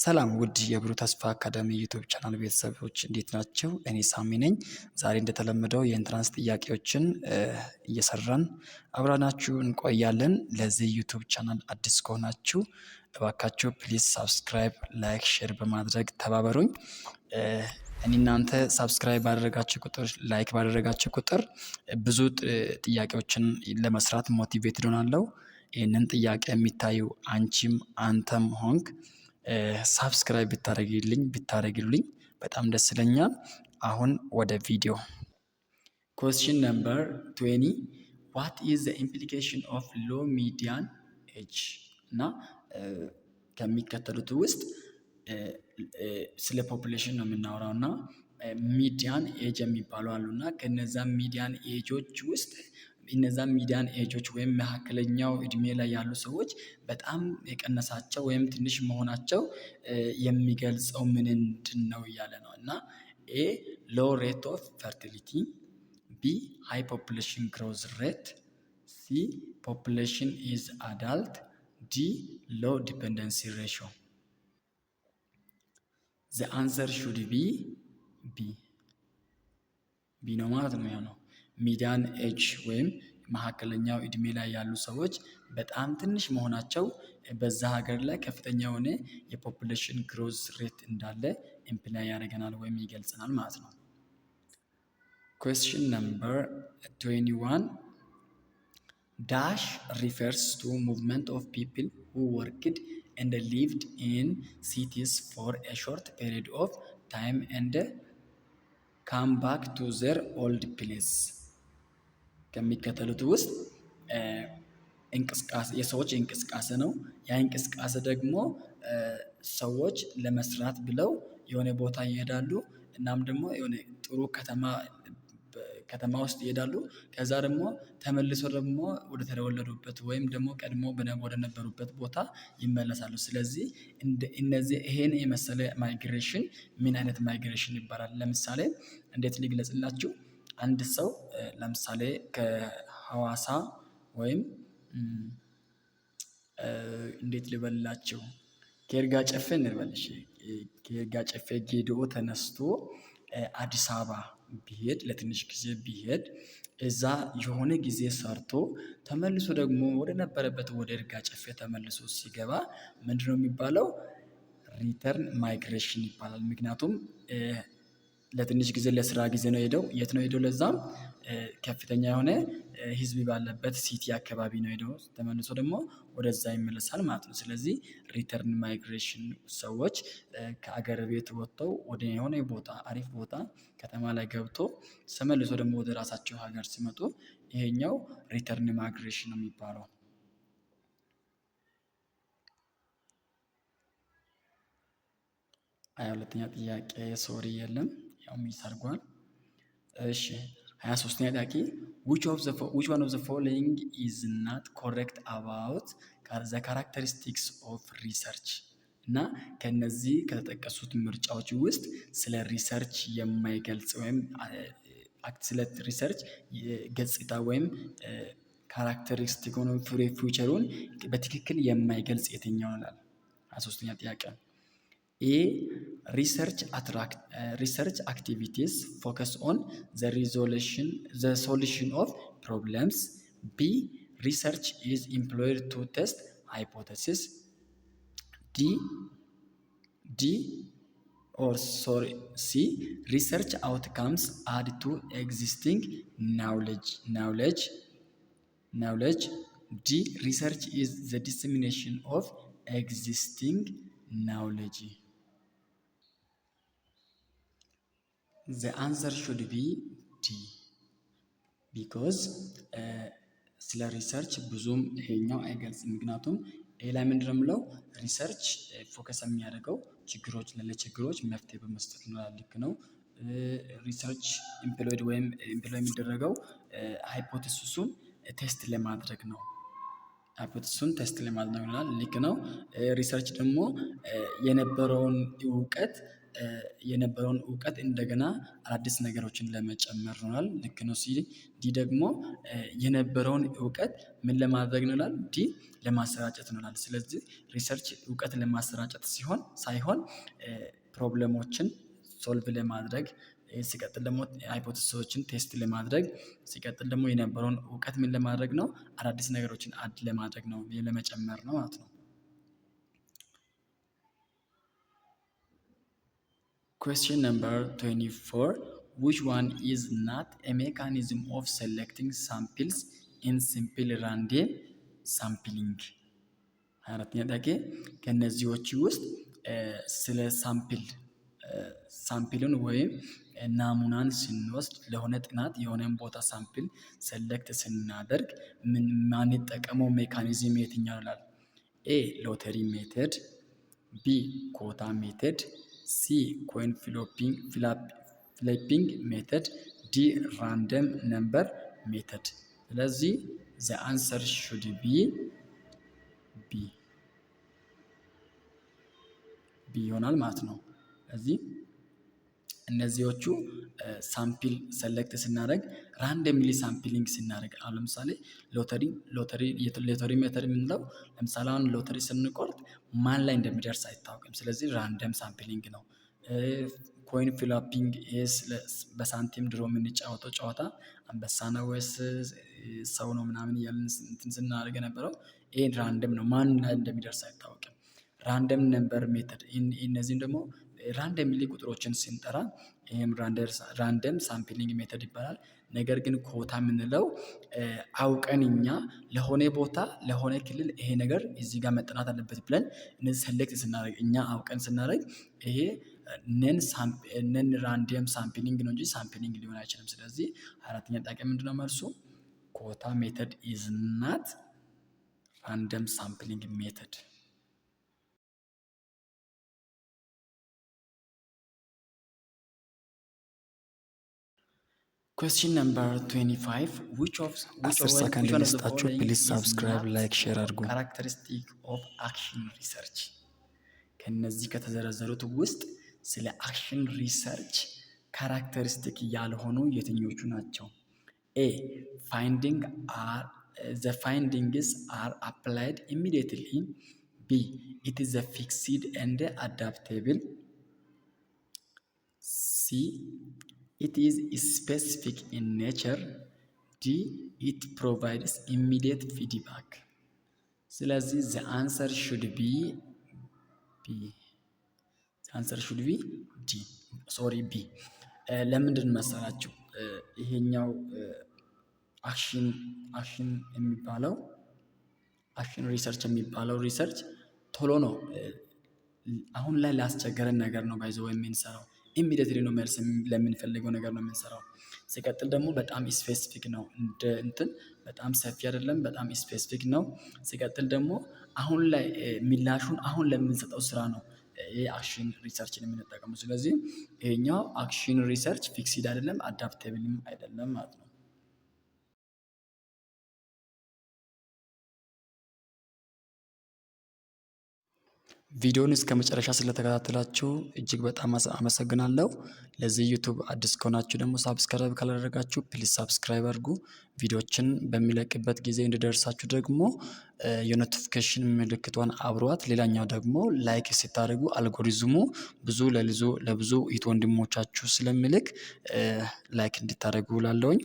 ሰላም ውድ የብሩህ ተስፋ አካዳሚ ዩቲዩብ ቻናል ቤተሰቦች እንዴት ናቸው? እኔ ሳሚ ነኝ። ዛሬ እንደተለመደው የኢንትራንስ ጥያቄዎችን እየሰራን አብረናችሁ እንቆያለን። ለዚህ ዩቲዩብ ቻናል አዲስ ከሆናችሁ እባካችሁ ፕሊዝ ሳብስክራይብ፣ ላይክ፣ ሼር በማድረግ ተባበሩኝ። እኔ እናንተ ሳብስክራይብ ባደረጋችሁ ቁጥር ላይክ ባደረጋችሁ ቁጥር ብዙ ጥያቄዎችን ለመስራት ሞቲቬትድ ሆናለሁ። ይህንን ጥያቄ የሚታዩ አንቺም አንተም ሆንክ ሳብስክራይብ ብታደርግልኝ በጣም ደስ ይለኛል። አሁን ወደ ቪዲዮ። ኩዌስችን ነምበር 20 ዋት ኢዝ ዘ ኢምፕሊኬሽን ኦፍ ሎ ሚዲያን ኤጅ? እና ከሚከተሉት ውስጥ ስለ ፖፑሌሽን ነው የምናወራው እና ሚዲያን ኤጅ የሚባሉ አሉ እና ከነዛ ሚዲያን ኤጆች ውስጥ እነዛ ሚዲያን ኤጆች ወይም መካከለኛው እድሜ ላይ ያሉ ሰዎች በጣም የቀነሳቸው ወይም ትንሽ መሆናቸው የሚገልጸው ምንድን ነው እያለ ነው። እና ኤ ሎ ሬት ኦፍ ፈርቲሊቲ፣ ቢ ሃይ ፖፑሌሽን ግሮዝ ሬት፣ ሲ ፖፑሌሽን ኢዝ አዳልት፣ ዲ ሎ ዲፔንደንሲ ሬሽዮ። ዘ አንሰር ሹድ ቢ ቢ ነው ማለት ነው ያለው። ሚዲያን ኤጅ ወይም መካከለኛው እድሜ ላይ ያሉ ሰዎች በጣም ትንሽ መሆናቸው በዛ ሀገር ላይ ከፍተኛ የሆነ የፖፑሌሽን ግሮዝ ሬት እንዳለ ኢምፕላይ ያደርገናል ወይም ይገልጸናል ማለት ነው። ኩዌስችን ነምበር 21 ዳሽ ሪፈርስ ቱ ሙቭመንት ኦፍ ፒፕል ሁ ወርክድ ኤንድ ሊቭድ ኢን ሲቲስ ፎር ኤ ሾርት ፔሪድ ኦፍ ታይም ኤንድ ካም ባክ ቱ ዘር ኦልድ ፕሌስ። ከሚከተሉት ውስጥ እንቅስቃሴ የሰዎች እንቅስቃሴ ነው። ያ እንቅስቃሴ ደግሞ ሰዎች ለመስራት ብለው የሆነ ቦታ ይሄዳሉ። እናም ደግሞ የሆነ ጥሩ ከተማ ውስጥ ይሄዳሉ። ከዛ ደግሞ ተመልሶ ደግሞ ወደ ተወለዱበት ወይም ደግሞ ቀድሞ ወደ ነበሩበት ቦታ ይመለሳሉ። ስለዚህ እነዚህ ይሄን የመሰለ ማይግሬሽን ምን አይነት ማይግሬሽን ይባላል? ለምሳሌ እንዴት ሊግለጽላችሁ? አንድ ሰው ለምሳሌ ከሐዋሳ ወይም እንዴት ልበላችሁ ከይርጋ ጨፌ እንበልሽ ከይርጋ ጨፌ ጌዲኦ ተነስቶ አዲስ አበባ ቢሄድ ለትንሽ ጊዜ ቢሄድ እዛ የሆነ ጊዜ ሰርቶ ተመልሶ ደግሞ ወደ ነበረበት ወደ ይርጋ ጨፌ ተመልሶ ሲገባ ምንድነው የሚባለው? ሪተርን ማይግሬሽን ይባላል። ምክንያቱም ለትንሽ ጊዜ ለስራ ጊዜ ነው ሄደው። የት ነው ሄደው? ለዛም ከፍተኛ የሆነ ህዝብ ባለበት ሲቲ አካባቢ ነው ሄደው። ተመልሶ ደግሞ ወደዛ ይመለሳል ማለት ነው። ስለዚህ ሪተርን ማይግሬሽን ሰዎች ከአገር ቤት ወጥተው ወደ የሆነ ቦታ አሪፍ ቦታ ከተማ ላይ ገብቶ ተመልሶ ደግሞ ወደ ራሳቸው ሀገር ሲመጡ ይሄኛው ሪተርን ማይግሬሽን ነው የሚባለው። ሁለተኛ ጥያቄ ሶሪ የለም ያው ሚስ አድርጓል። እሺ 23ኛ ጥያቄ which one of the following is not correct about the characteristics of research? እና ከነዚህ ከተጠቀሱት ምርጫዎች ውስጥ ስለ ሪሰርች የማይገልጽ ወይም ስለ ሪሰርች ገጽታ ወይም ካራክተሪስቲክ ሆኖ ፊውቸሩን በትክክል የማይገልጽ የትኛው ነው? 23ኛ ጥያቄ ኤ research activities focus on the solution of problems. B research is employed to test hypothesis. C research outcomes add to existing knowledge. D research is the dissemination of existing knowledge. The answer should be D because ስለ ሪሰርች ብዙም ይሄኛው አይገልጽም። ምክንያቱም ይሄ ላይ ምንድነው የምለው ሪሰርች ፎከስ የሚያደርገው ችግሮች ለችግሮች መፍትሄ በመስጠት ነው። ልክ ነው። ሪሰርች ኢምፕሎይድ ወይም ኢምፕሎይ የሚደረገው ሃይፖቴሲሱን ቴስት ለማድረግ ነው። ሃይፖቴሲሱን ቴስት ለማድረግ ነው ይላል። ልክ ነው። ሪሰርች ደግሞ የነበረውን እውቀት የነበረውን እውቀት እንደገና አዳዲስ ነገሮችን ለመጨመር ይሆናል። ልክ ነው። ዲ ደግሞ የነበረውን እውቀት ምን ለማድረግ ነው ይላል? ዲ ለማሰራጨት ነው ይላል። ስለዚህ ሪሰርች እውቀት ለማሰራጨት ሳይሆን ፕሮብለሞችን ሶልቭ ለማድረግ ሲቀጥል ደግሞ ሃይፖቴሲሶችን ቴስት ለማድረግ ሲቀጥል ደግሞ የነበረውን እውቀት ምን ለማድረግ ነው? አዳዲስ ነገሮችን አድ ለማድረግ ነው፣ ለመጨመር ነው ማለት ነው። Question number 24. Which one is not a mechanism of selecting samples in simple random sampling? አራተኛ ጥያቄ ከነዚህዎች ውስጥ ስለ ሳምፕልን ወይም ናሙናን ስንወስድ ለሆነ ጥናት የሆነን ቦታ ሳምፕል ሰሌክት ስናደርግ ማንጠቀመው ሜካኒዝም የትኛው ይላል? ኤ ሎተሪ ሜተድ፣ ቢ ኮታ ሜተድ፣ ሲ ኮይን ፍሊፒንግ ሜተድ፣ ዲ ራንደም ነምበር ሜተድ። ስለዚህ ዘ አንሰር ሹድ ቢ ይሆናል ማለት ነው። ስለዚህ እነዚዎቹ ሳምፕል ሰሌክት ስናደርግ ራንደምሊ ሳምፕሊንግ ስናደርግ አሁን ለምሳሌ ሎተሪ ሜተድ የምንለው ለምሳሌ አሁን ሎተሪ ስንቆርጥ ማን ላይ እንደሚደርስ አይታወቅም። ስለዚህ ራንደም ሳምፕሊንግ ነው። ኮይን ፍሊፒንግ በሳንቲም ድሮ የምንጫወተው ጨዋታ አንበሳ ነው ወይስ ሰው ነው ምናምን እያልን እንትን ስናደርግ የነበረው ይሄ ራንደም ነው። ማን ላይ እንደሚደርስ አይታወቅም። ራንደም ነምበር ሜተድ እነዚህም ደግሞ ራንደምሊ ቁጥሮችን ስንጠራ ይሄም ራንደም ሳምፕሊንግ ሜተድ ይባላል። ነገር ግን ኮታ የምንለው አውቀን እኛ ለሆነ ቦታ ለሆነ ክልል ይሄ ነገር እዚህ ጋር መጠናት አለበት ብለን እነዚህ ሰሌክት ስናደርግ እኛ አውቀን ስናደርግ ይሄ ነን ራንደም ሳምፕሊንግ ነው እንጂ ሳምፕሊንግ ሊሆን አይችልም። ስለዚህ አራተኛ ጥያቄ ምንድነው መልሱ? ኮታ ሜተድ ኢዝ ናት ራንደም ሳምፕሊንግ ሜተድ። Question number 25. Which of 10 ሰከንድ ልስጣችሁ። ፕሊዝ ሳብስክራይብ፣ ላይክ፣ ሼር አድርጉ። ካራክተሪስቲክ ኦፍ አክሽን ሪሰርች ከነዚህ ከተዘረዘሩት ውስጥ ስለ አክሽን ሪሰርች ካራክተሪስቲክ ያልሆኑ የትኞቹ ናቸው? ኤ the findings are applied immediately. B it is a fixed and adaptable. C it is specific in nature. D it provides immediate feedback. ስለዚህ the answer should be B. ለምንድን መሰላችሁ? ይሄኛው አክሽን የሚባለው አክሽን ሪሰርች የሚባለው ሪሰርች ቶሎ ነው አሁን ላይ ላስቸገረን ነገር ነው ባይዘው የምንሰራው ኢሚዲየትሊ ነው መልስ ለምንፈልገው ነገር ነው የምንሰራው። ሲቀጥል ደግሞ በጣም ስፔሲፊክ ነው። በጣም ሰፊ አይደለም፣ በጣም ስፔሲፊክ ነው። ሲቀጥል ደግሞ አሁን ላይ ሚላሹን አሁን ለምንሰጠው ስራ ነው ይሄ አክሽን ሪሰርችን የምንጠቀመው። ስለዚህ ይሄኛው አክሽን ሪሰርች ፊክስድ አይደለም፣ አዳፕቴብልም አይደለም ማለት ነው። ቪዲዮውን እስከ መጨረሻ ስለተከታተላችሁ እጅግ በጣም አመሰግናለሁ። ለዚህ ዩቲዩብ አዲስ ከሆናችሁ ደግሞ ሳብስክራይብ ካላደረጋችሁ ፕሊዝ ሳብስክራይብ አድርጉ። ቪዲዮችን በሚለቅበት ጊዜ እንዲደርሳችሁ ደግሞ የኖቲፊኬሽን ምልክቷን አብሯት። ሌላኛው ደግሞ ላይክ ስታደርጉ አልጎሪዝሙ ለብዙ እህት ወንድሞቻችሁ ስለሚልክ ላይክ እንድታደርጉ እላለሁኝ።